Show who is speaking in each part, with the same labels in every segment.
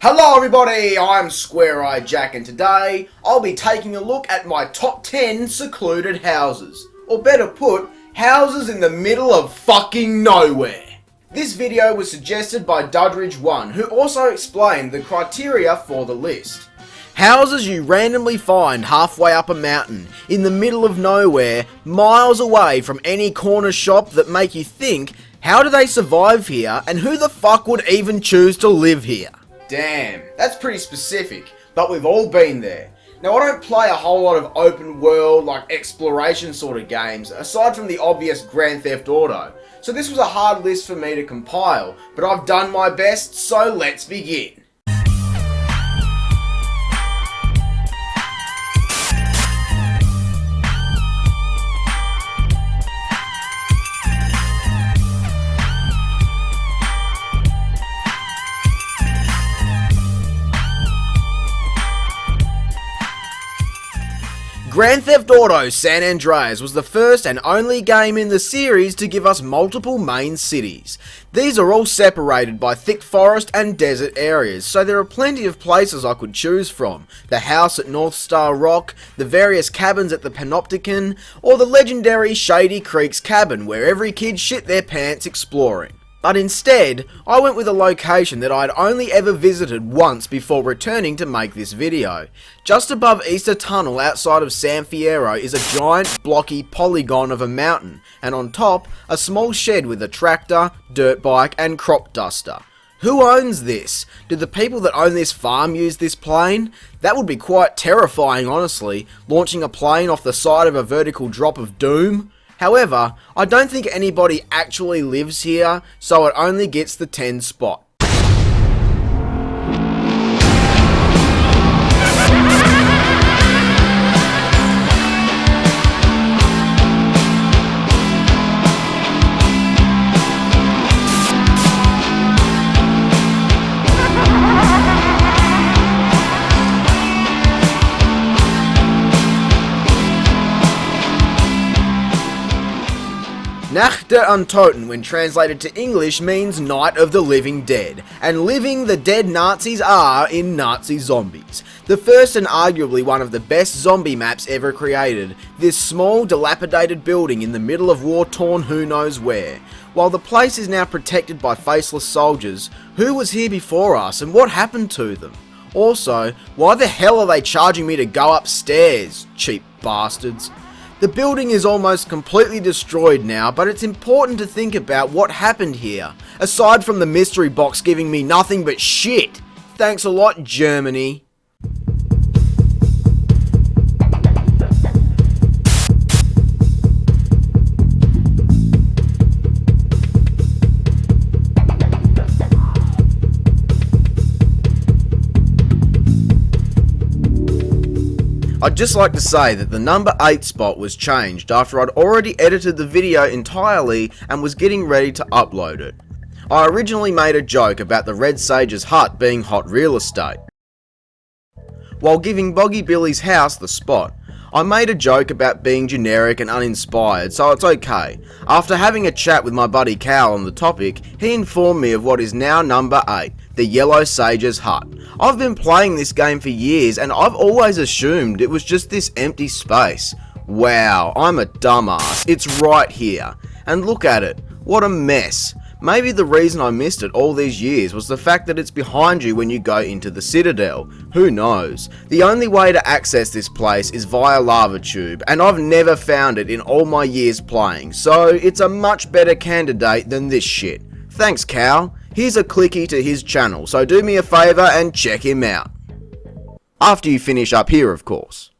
Speaker 1: Hello everybody, I'm Square Eye Jack and today I'll be taking a look at my top 10 secluded houses. Or better put, houses in the middle of fucking nowhere. This video was suggested by Dudridge1, who also explained the criteria for the list. Houses you randomly find halfway up a mountain, in the middle of nowhere, miles away from any corner shop that make you think, how do they survive here and who the fuck would even choose to live here? Damn, that's pretty specific, but we've all been there. Now I don't play a whole lot of open world, like exploration sort of games, aside from the obvious Grand Theft Auto, so this was a hard list for me to compile, but I've done my best, so let's begin. Grand Theft Auto San Andreas was the first and only game in the series to give us multiple main cities. These are all separated by thick forest and desert areas, so there are plenty of places I could choose from. The house at North Star Rock, the various cabins at the Panopticon, or the legendary Shady Creek's cabin where every kid shit their pants exploring. But instead, I went with a location that I'd only ever visited once before returning to make this video. Just above Easter Tunnel outside of San Fierro is a giant blocky polygon of a mountain, and on top, a small shed with a tractor, dirt bike and crop duster. Who owns this? Do the people that own this farm use this plane? That would be quite terrifying honestly, launching a plane off the side of a vertical drop of doom. However, I don't think anybody actually lives here, so it only gets the 10 spot. Nacht der Untoten, when translated to English, means Night of the Living Dead, and living the dead Nazis are in Nazi Zombies. The first and arguably one of the best zombie maps ever created, this small dilapidated building in the middle of war-torn who knows where. While the place is now protected by faceless soldiers, who was here before us and what happened to them? Also, why the hell are they charging me to go upstairs, cheap bastards? The building is almost completely destroyed now, but it's important to think about what happened here, aside from the mystery box giving me nothing but shit. Thanks a lot, Germany. I'd just like to say that the number 8 spot was changed after I'd already edited the video entirely and was getting ready to upload it. I originally made a joke about the Red Sage's hut being hot real estate. While giving Boggy Billy's house the spot, I made a joke about being generic and uninspired, so it's okay. After having a chat with my buddy Cal on the topic, he informed me of what is now number 8, the Yellow Sage's hut. I've been playing this game for years and I've always assumed it was just this empty space. Wow, I'm a dumbass. It's right here. And look at it. What a mess. Maybe the reason I missed it all these years was the fact that it's behind you when you go into the Citadel. Who knows? The only way to access this place is via lava tube, and I've never found it in all my years playing, so it's a much better candidate than this shit. Thanks, Cal. Here's a clicky to his channel, so do me a favour and check him out. After you finish up here, of course.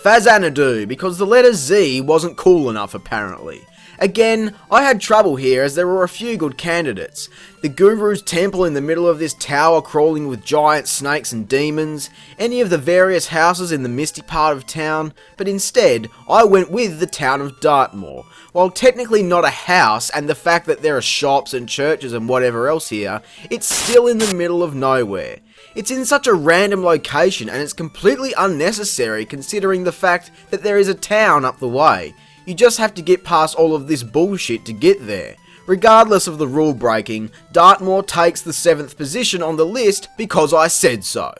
Speaker 1: Fazanadu, because the letter Z wasn't cool enough apparently. Again, I had trouble here as there were a few good candidates. The Guru's temple in the middle of this tower crawling with giant snakes and demons, any of the various houses in the misty part of town, but instead, I went with the town of Dartmoor. While technically not a house, and the fact that there are shops and churches and whatever else here, it's still in the middle of nowhere. It's in such a random location and it's completely unnecessary considering the fact that there is a town up the way. You just have to get past all of this bullshit to get there. Regardless of the rule breaking, Dartmoor takes the 7th position on the list because I said so.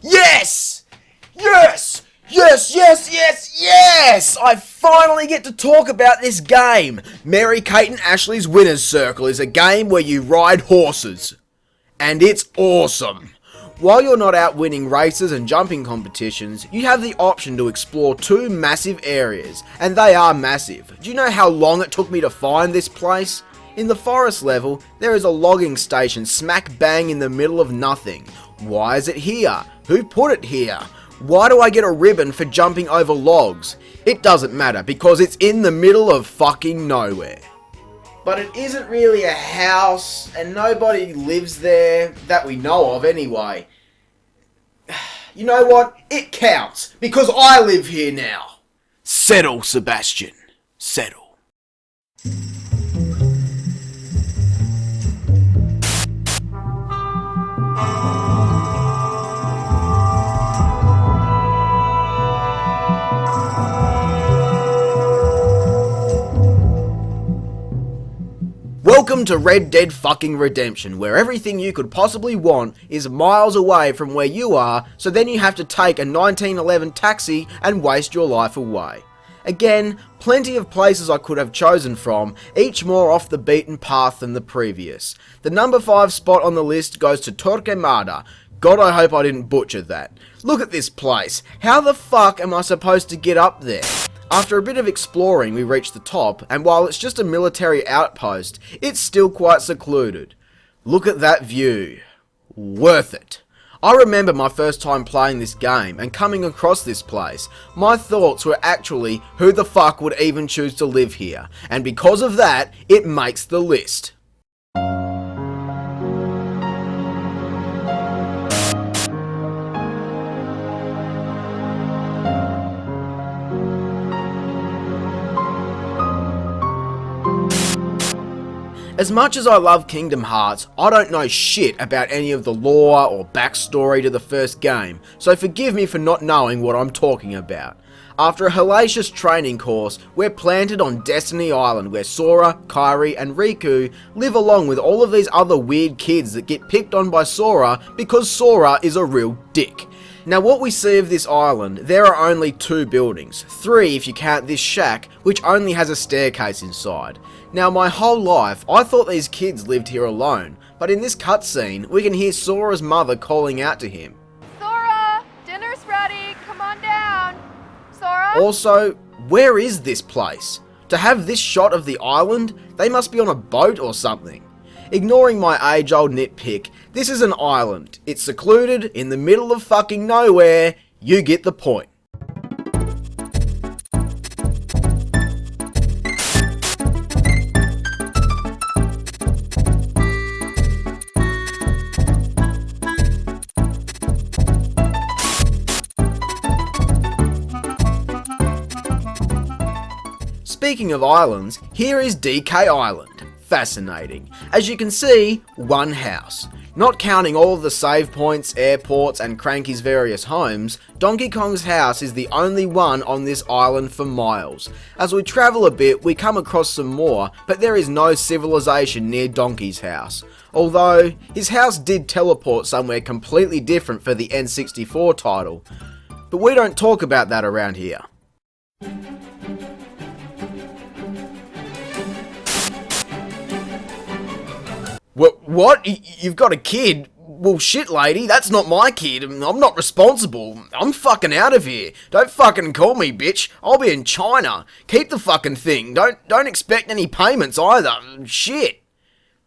Speaker 1: Yes! Yes! Yes, yes, yes, yes! I finally get to talk about this game! Mary-Kate and Ashley's Winner's Circle is a game where you ride horses. And it's awesome! While you're not out winning races and jumping competitions, you have the option to explore 2 massive areas, and they are massive. Do you know how long it took me to find this place? In the forest level, there is a logging station smack bang in the middle of nothing. Why is it here? Who put it here? Why do I get a ribbon for jumping over logs? It doesn't matter because it's in the middle of fucking nowhere. But it isn't really a house and nobody lives there that we know of anyway. You know what? It counts because I live here now. Settle, Sebastian. Settle. Welcome to Red Dead fucking Redemption, where everything you could possibly want is miles away from where you are, so then you have to take a 1911 taxi and waste your life away. Again, plenty of places I could have chosen from, each more off the beaten path than the previous. The number 5 spot on the list goes to Torquemada. God, I hope I didn't butcher that. Look at this place. How the fuck am I supposed to get up there? After a bit of exploring, we reach the top, and while it's just a military outpost, it's still quite secluded. Look at that view. Worth it. I remember my first time playing this game and coming across this place. My thoughts were actually, who the fuck would even choose to live here? And because of that, it makes the list. As much as I love Kingdom Hearts, I don't know shit about any of the lore or backstory to the first game, so forgive me for not knowing what I'm talking about. After a hellacious training course, we're planted on Destiny Island where Sora, Kairi and Riku live along with all of these other weird kids that get picked on by Sora because Sora is a real dick. Now what we see of this island, there are only 2 buildings, 3 if you count this shack, which only has a staircase inside. Now my whole life, I thought these kids lived here alone, but in this cutscene, we can hear Sora's mother calling out to him.
Speaker 2: Sora, dinner's ready, come on down. Sora?
Speaker 1: Also, where is this place? To have this shot of the island, they must be on a boat or something. Ignoring my age-old nitpick, this is an island. It's secluded, in the middle of fucking nowhere. You get the point. Speaking of islands, here is DK Island. Fascinating. As you can see, one house. Not counting all of the save points, airports and Cranky's various homes, Donkey Kong's house is the only one on this island for miles. As we travel a bit, we come across some more, but there is no civilization near Donkey's house. Although, his house did teleport somewhere completely different for the N64 title. But we don't talk about that around here. What? You've got a kid? Well, shit, lady, that's not my kid. I'm not responsible. I'm fucking out of here. Don't fucking call me, bitch. I'll be in China. Keep the fucking thing. Don't expect any payments either. Shit.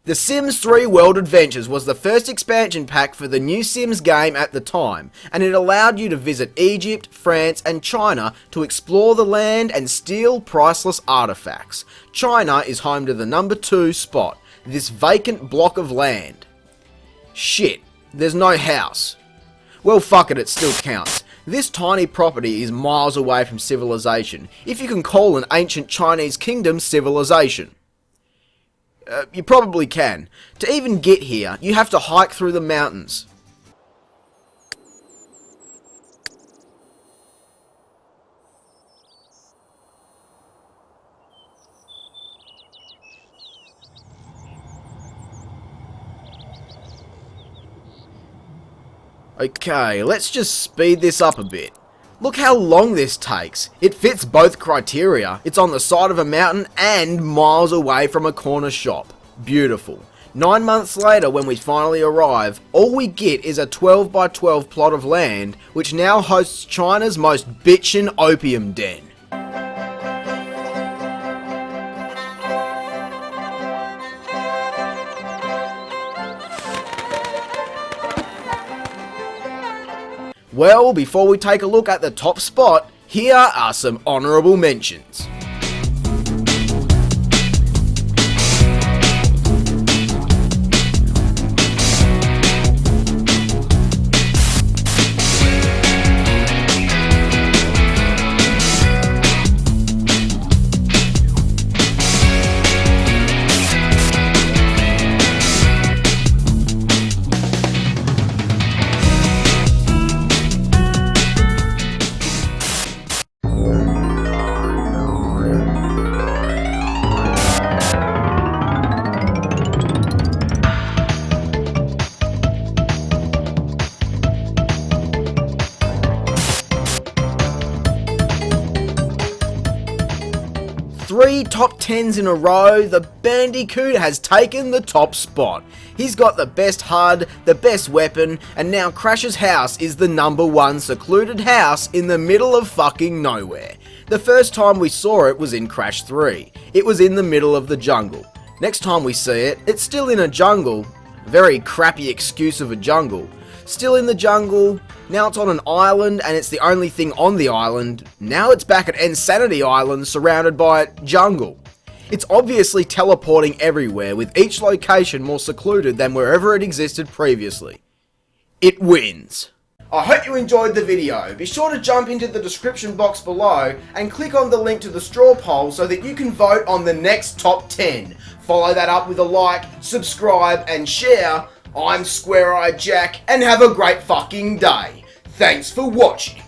Speaker 1: The Sims 3 World Adventures was the first expansion pack for the new Sims game at the time, and it allowed you to visit Egypt, France, and China to explore the land and steal priceless artifacts. China is home to the number 2 spot, this vacant block of land. Shit, there's no house. Well, fuck it still counts. This tiny property is miles away from civilization, if you can call an ancient Chinese kingdom civilization. You probably can. To even get here, you have to hike through the mountains. Okay, let's just speed this up a bit. Look how long this takes. It fits both criteria. It's on the side of a mountain and miles away from a corner shop. Beautiful. 9 months later, when we finally arrive, all we get is a 12 by 12 plot of land, which now hosts China's most bitchin' opium den. Well, before we take a look at the top spot, here are some honourable mentions. Three top 10s in a row, the Bandicoot has taken the top spot. He's got the best HUD, the best weapon, and now Crash's house is the number 1 secluded house in the middle of fucking nowhere. The first time we saw it was in Crash 3. It was in the middle of the jungle. Next time we see it, it's still in a jungle. Very crappy excuse of a jungle. Still in the jungle, now it's on an island and it's the only thing on the island. Now it's back at Insanity Island surrounded by jungle. It's obviously teleporting everywhere, with each location more secluded than wherever it existed previously. It wins. I hope you enjoyed the video. Be sure to jump into the description box below and click on the link to the straw poll so that you can vote on the next top 10. Follow that up with a like, subscribe and share. I'm Square Eyed Jack, and have a great fucking day. Thanks for watching.